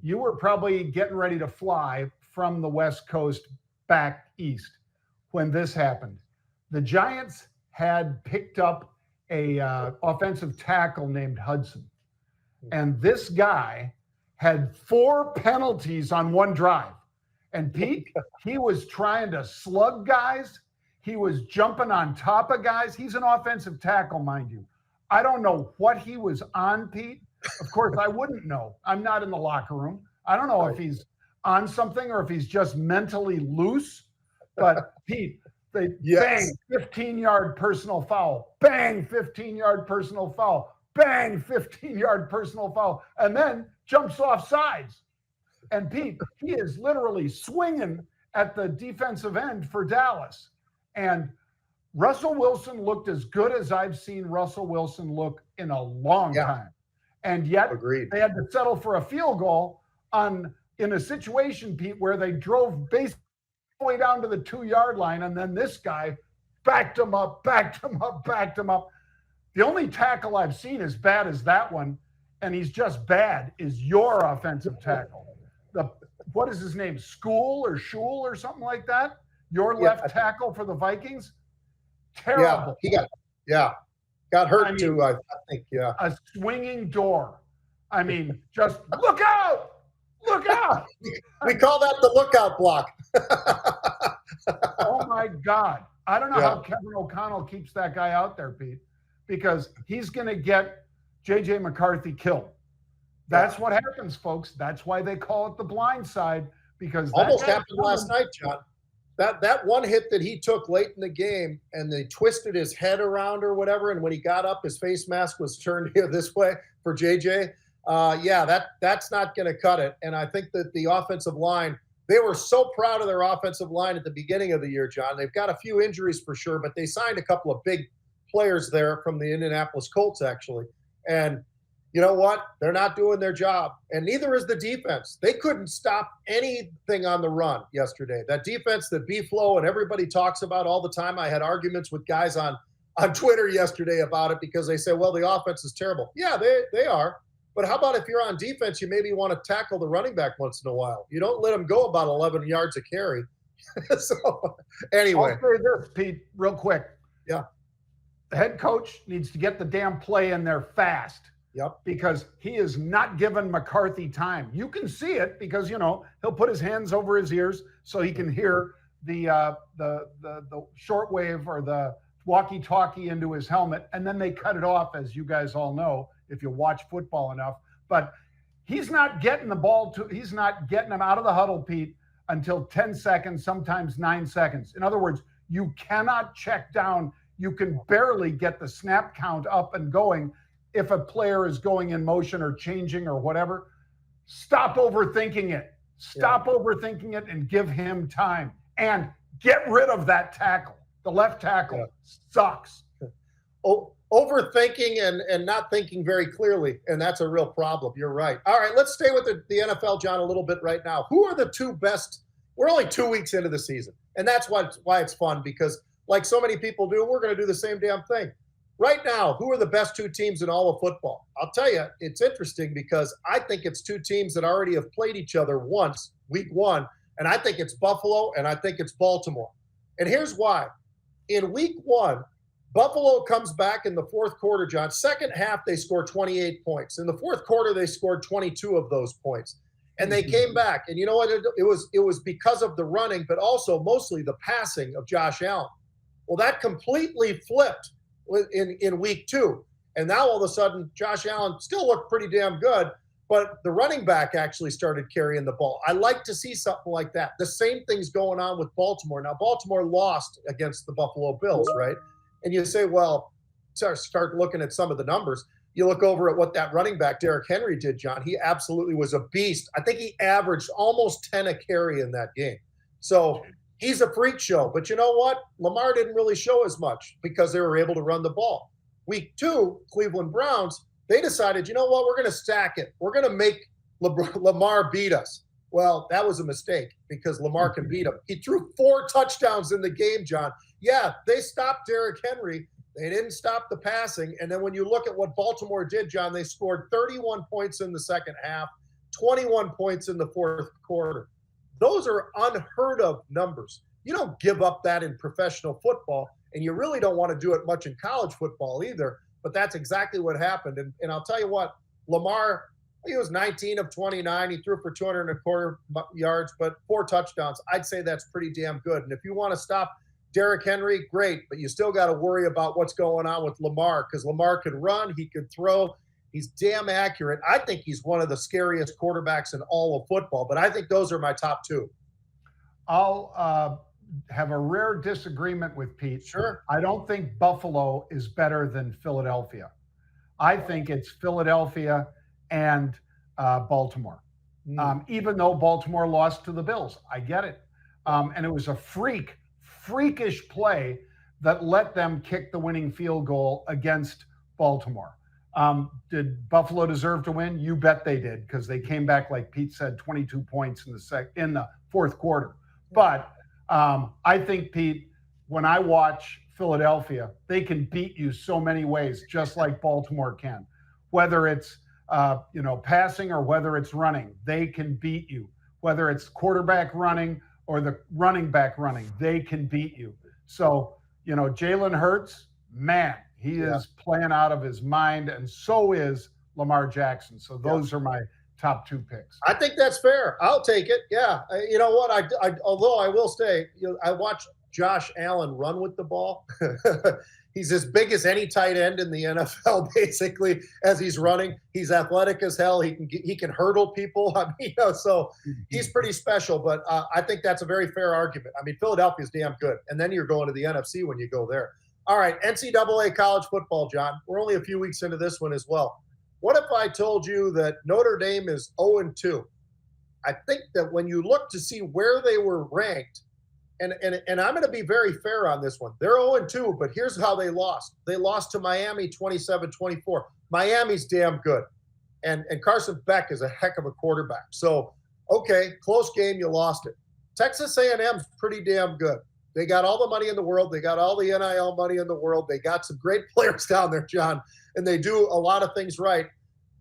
you were probably getting ready to fly from the West Coast back east when this happened. The Giants had picked up a offensive tackle named Hudson. And this guy had 4 penalties on one drive. And Pete, he was trying to slug guys. He was jumping on top of guys. He's an offensive tackle, mind you. I don't know what he was on, Pete. Of course, I wouldn't know. I'm not in the locker room. I don't know if he's on something or if he's just mentally loose. But, Pete, they bang, 15-yard personal foul. Bang, 15-yard personal foul. Bang, 15-yard personal foul. And then jumps off sides. And, Pete, he is literally swinging at the defensive end for Dallas. And Russell Wilson looked as good as I've seen Russell Wilson look in a long time. And yet they had to settle for a field goal in a situation, Pete, where they drove basically all the way down to the 2-yard line. And then this guy backed him up. The only tackle I've seen as bad as that one, and he's just bad, is your offensive tackle. What is his name? Schul or something like that? Your left tackle for the Vikings? Terrible. Yeah, he got hurt too, I think, A swinging door. I mean, just look out! Look out! We call that the lookout block. Oh, my God. I don't know how Kevin O'Connell keeps that guy out there, Pete, because he's going to get J.J. McCarthy killed. That's what happens, folks. That's why they call it the blind side, because almost happened last night, John. That one hit that he took late in the game, and they twisted his head around or whatever, and when he got up, his face mask was turned here this way for JJ. That's not going to cut it. And I think that the offensive line, they were so proud of their offensive line at the beginning of the year, John. They've got a few injuries for sure, but they signed a couple of big players there from the Indianapolis Colts, actually. And you know what? They're not doing their job, and neither is the defense. They couldn't stop anything on the run yesterday. That defense that B-Flow and everybody talks about all the time. I had arguments with guys on Twitter yesterday about it because they say, well, the offense is terrible. Yeah, they are. But how about if you're on defense, you maybe want to tackle the running back once in a while. You don't let him go about 11 yards a carry. So, anyway. I'll say this, Pete, real quick. Yeah. The head coach needs to get the damn play in there fast. Yep. Because he is not giving McCarthy time. You can see it because, he'll put his hands over his ears so he can hear the shortwave or the walkie-talkie into his helmet, and then they cut it off, as you guys all know, if you watch football enough. But he's not getting the ball he's not getting him out of the huddle, Pete, until 10 seconds, sometimes 9 seconds. In other words, you cannot check down. You can barely get the snap count up and going if a player is going in motion or changing or whatever. Stop overthinking it. Stop overthinking it and give him time. And get rid of that tackle. The left tackle sucks. Overthinking and not thinking very clearly, and that's a real problem. You're right. All right, let's stay with the NFL, John, a little bit right now. Who are the two best? We're only 2 weeks into the season, and that's why it's fun, because like so many people do, we're going to do the same damn thing. Right now, who are the best 2 teams in all of football? I'll tell you, it's interesting because I think it's 2 teams that already have played each other once, week 1, and I think it's Buffalo and I think it's Baltimore. And here's why. In week 1, Buffalo comes back in the fourth quarter, John. Second half, they scored 28 points. In the fourth quarter, they scored 22 of those points. And they came back. And you know what? It was because of the running, but also mostly the passing of Josh Allen. Well, that completely flipped in week 2. And now all of a sudden, Josh Allen still looked pretty damn good, but the running back actually started carrying the ball. I like to see something like that. The same thing's going on with Baltimore. Now, Baltimore lost against the Buffalo Bills, right? And you say, well, start looking at some of the numbers. You look over at what that running back, Derrick Henry, did, John. He absolutely was a beast. I think he averaged almost 10 a carry in that game. So he's a freak show. But you know what? Lamar didn't really show as much because they were able to run the ball. Week 2, Cleveland Browns, they decided, you know what? We're going to stack it. We're going to make Lamar beat us. Well, that was a mistake because Lamar can beat him. He threw 4 touchdowns in the game, John. Yeah, they stopped Derrick Henry. They didn't stop the passing. And then when you look at what Baltimore did, John, they scored 31 points in the second half, 21 points in the fourth quarter. Those are unheard of numbers. You don't give up that in professional football, and you really don't want to do it much in college football either. But that's exactly what happened. And I'll tell you what, Lamar, he was 19 of 29. He threw for 225 yards, but 4 touchdowns. I'd say that's pretty damn good. And if you want to stop Derrick Henry, great, but you still got to worry about what's going on with Lamar, because Lamar could run, he could throw. He's damn accurate. I think he's one of the scariest quarterbacks in all of football, but I think those are my top 2. I'll have a rare disagreement with Pete. Sure. I don't think Buffalo is better than Philadelphia. I think it's Philadelphia and Baltimore. Even though Baltimore lost to the Bills. I get it. And it was a freakish play that let them kick the winning field goal against Baltimore. Did Buffalo deserve to win? You bet they did, because they came back, like Pete said, 22 points in the fourth quarter. But I think, Pete, when I watch Philadelphia, they can beat you so many ways, just like Baltimore can. Whether it's passing or whether it's running, they can beat you. Whether it's quarterback running or the running back running, they can beat you. So, Jalen Hurts, man, he is playing out of his mind, and so is Lamar Jackson. So those are my top 2 picks. I think that's fair. I'll take it. Yeah. You know what? Although I will say, I watched Josh Allen run with the ball. He's as big as any tight end in the NFL, basically, as he's running. He's athletic as hell. He can hurdle people. I mean, so he's pretty special. But I think that's a very fair argument. I mean, Philadelphia's damn good, and then you're going to the NFC when you go there. All right, NCAA college football, John. We're only a few weeks into this one as well. What if I told you that Notre Dame is 0-2? I think that when you look to see where they were ranked, and I'm going to be very fair on this one. They're 0-2, but here's how they lost. They lost to Miami 27-24. Miami's damn good. And Carson Beck is a heck of a quarterback. So, okay, close game, you lost it. Texas A&M's pretty damn good. They got all the money in the world. They got all the NIL money in the world. They got some great players down there, John, and they do a lot of things right.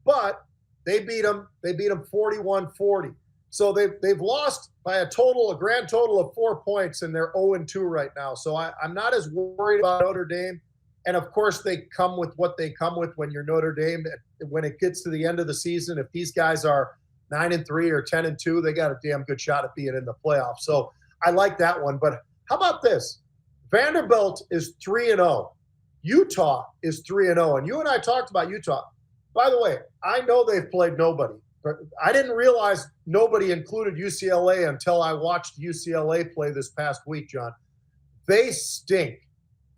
But they beat them. They beat them 41-40. So they've lost by a grand total of 4 points, and they're 0-2 right now. So I'm not as worried about Notre Dame. And, of course, they come with what they come with when you're Notre Dame. When it gets to the end of the season, if these guys are 9-3 or 10-2, they got a damn good shot at being in the playoffs. So I like that one. But how about this? Vanderbilt is 3-0. Utah is 3-0. And you and I talked about Utah. By the way, I know they've played nobody. But I didn't realize nobody included UCLA until I watched UCLA play this past week, John. They stink.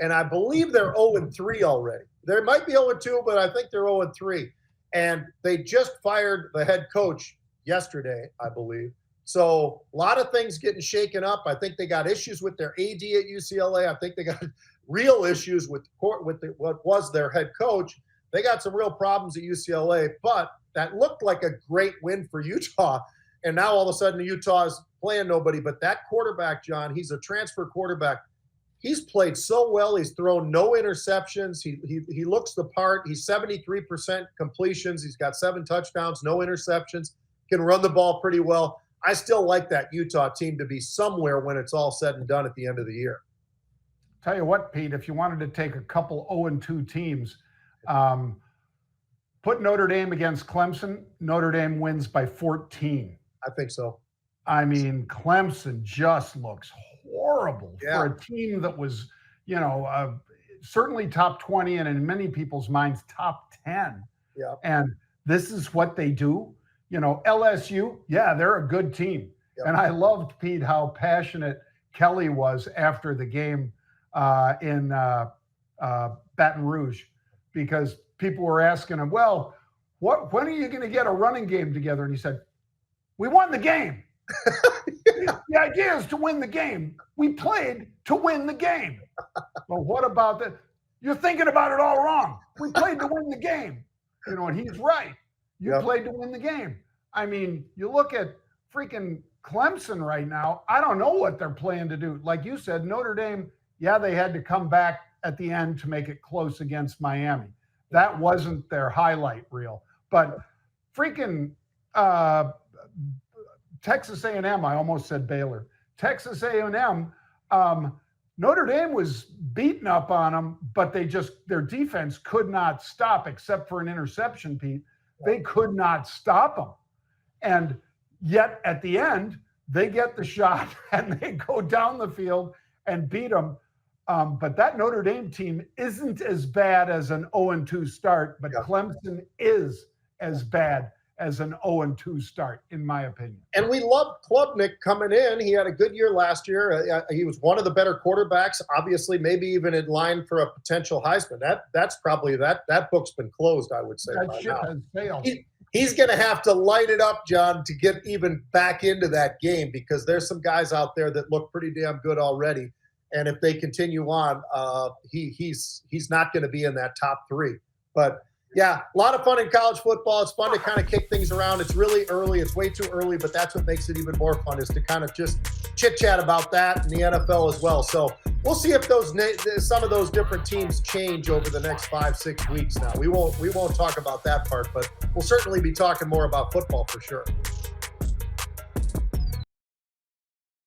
And I believe they're 0-3 already. They might be 0-2, but I think they're 0-3. And they just fired the head coach yesterday, I believe. So a lot of things getting shaken up. I think they got issues with their AD at UCLA. I think they got real issues with what was their head coach. They got some real problems at UCLA, but that looked like a great win for Utah. And now all of a sudden Utah is playing nobody. But that quarterback, John, he's a transfer quarterback. He's played so well. He's thrown no interceptions. He looks the part. He's 73% completions. He's got 7 touchdowns, no interceptions, can run the ball pretty well. I still like that Utah team to be somewhere when it's all said and done at the end of the year. Tell you what, Pete, if you wanted to take a couple 0-2 teams, put Notre Dame against Clemson. Notre Dame wins by 14. I think so. I mean, Clemson just looks horrible for a team that was, certainly top 20 and in many people's minds, top 10. Yeah. And this is what they do. LSU, they're a good team. Yep. And I loved, Pete, how passionate Kelly was after the game in Baton Rouge, because people were asking him, well, when are you going to get a running game together? And he said, we won the game. The idea is to win the game. We played to win the game. Well, what about that? You're thinking about it all wrong. We played to win the game. And he's right. You played to win the game. I mean, you look at freaking Clemson right now. I don't know what they're planning to do. Like you said, Notre Dame, they had to come back at the end to make it close against Miami. That wasn't their highlight reel. But freaking Texas A&M, I almost said Baylor. Texas A&M, Notre Dame was beating up on them, but their defense could not stop, except for an interception, Pete. They could not stop them. And yet at the end, they get the shot and they go down the field and beat them. But that Notre Dame team isn't as bad as an 0-2 start, but Clemson is as bad as an 0-2 start, in my opinion. And we love Klubnik coming in. He had a good year last year. He was one of the better quarterbacks, obviously, maybe even in line for a potential Heisman. That's probably that book's been closed, I would say. That ship has failed. He's going to have to light it up, John, to get even back into that game, because there's some guys out there that look pretty damn good already. And if they continue on, he's not going to be in that top three. But yeah, a lot of fun in college football. It's fun to kind of kick things around. It's really early. It's way too early, but that's what makes it even more fun, is to kind of just chit-chat about that in the NFL as well. So we'll see if some of those different teams change over the next 5-6 weeks now. We won't talk about that part, but we'll certainly be talking more about football for sure.